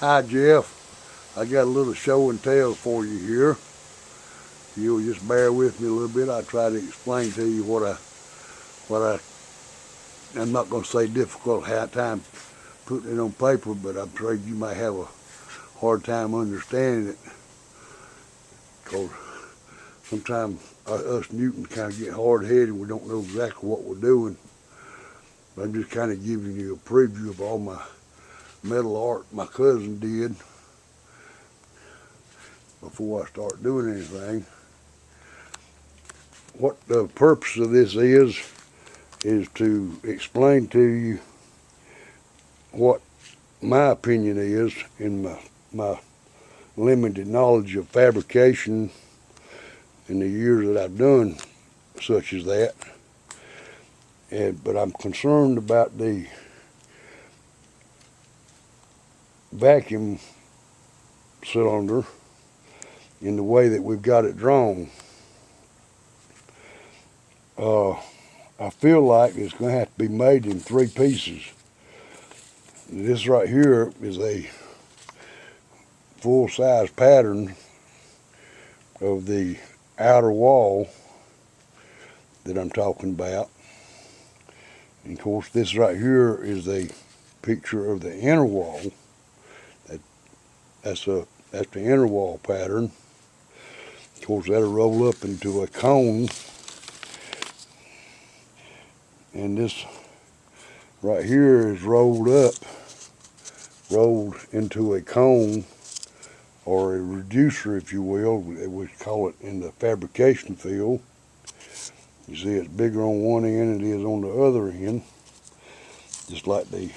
Hi Jeff, I got a little show and tell for you here. If you'll just bear with me a little bit, I'll try to explain to you I'm not going to say difficult time putting it on paper, but I'm afraid you might have a hard time understanding it. Because sometimes us Newtons kind of get hard-headed and we don't know exactly what we're doing. But I'm just kind of giving you a preview of all my metal art my cousin did before I start doing anything. What the purpose of this is to explain to you what my opinion is in my limited knowledge of fabrication in the years that I've done such as that. But I'm concerned about the vacuum cylinder in the way that we've got it drawn. I feel like it's going to have to be made in 3 pieces. This right here is a full-size pattern of the outer wall that I'm talking about. And of course, this right here is a picture of the inner wall. That's the inner wall pattern. Of course, that'll roll up into a cone. And this right here is rolled into a cone, or a reducer, if you will. We call it in the fabrication field. You see it's bigger on one end than it is on the other end, just like the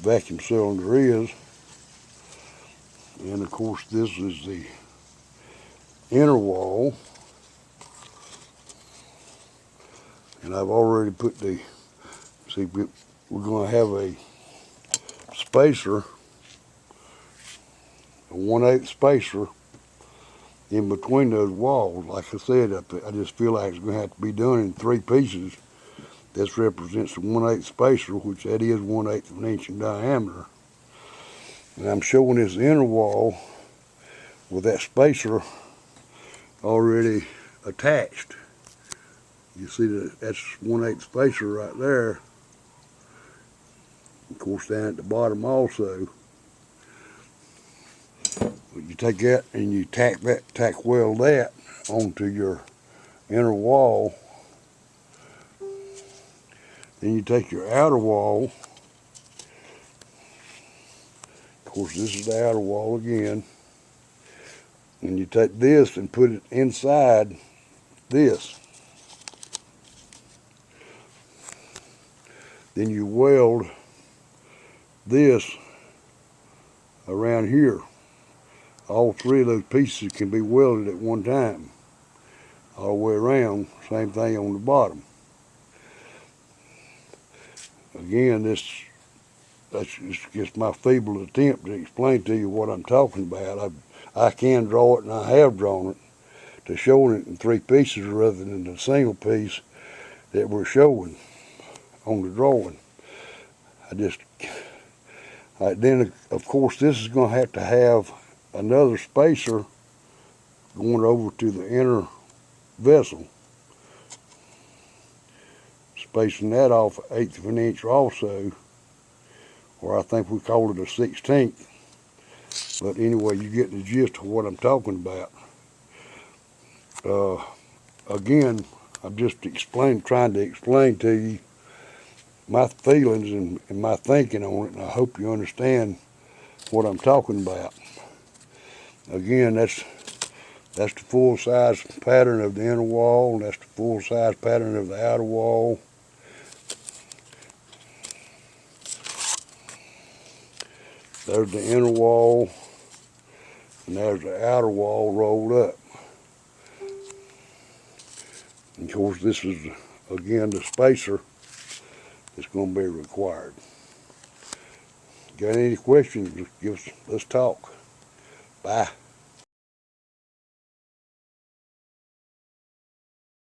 vacuum cylinder is. And of course, this is the inner wall. And I've already put we're going to have a spacer, a 1/8 spacer in between those walls. Like I said, I just feel like it's going to have to be done in 3 pieces. This represents the 1/8 spacer, which that is 1/8 of an inch in diameter. And I'm showing this inner wall with that spacer already attached. You see that's 1/8 spacer right there. Of course, down at the bottom also. You take that and you tack weld that onto your inner wall. Then you take your outer wall. Of course, this is the outer wall again. And you take this and put it inside this. Then you weld this around here. All 3 of those pieces can be welded at one time, all the way around. Same thing on the bottom. Again, that's just my feeble attempt to explain to you what I'm talking about. I can draw it, and I have drawn it, to showing it in 3 pieces rather than the single piece that we're showing on the drawing. Then of course this is going to have another spacer going over to the inner vessel, spacing that off 1/8 of an inch also, or I think we call it a 1/16. But anyway, you get the gist of what I'm talking about. Again, I'm just trying to explain to you my feelings and my thinking on it, and I hope you understand what I'm talking about. Again, that's the full-size pattern of the inner wall, and that's the full-size pattern of the outer wall. There's the inner wall, and there's the outer wall rolled up. And of course, this is, again, the spacer that's going to be required. Got any questions? Let's talk. Bye.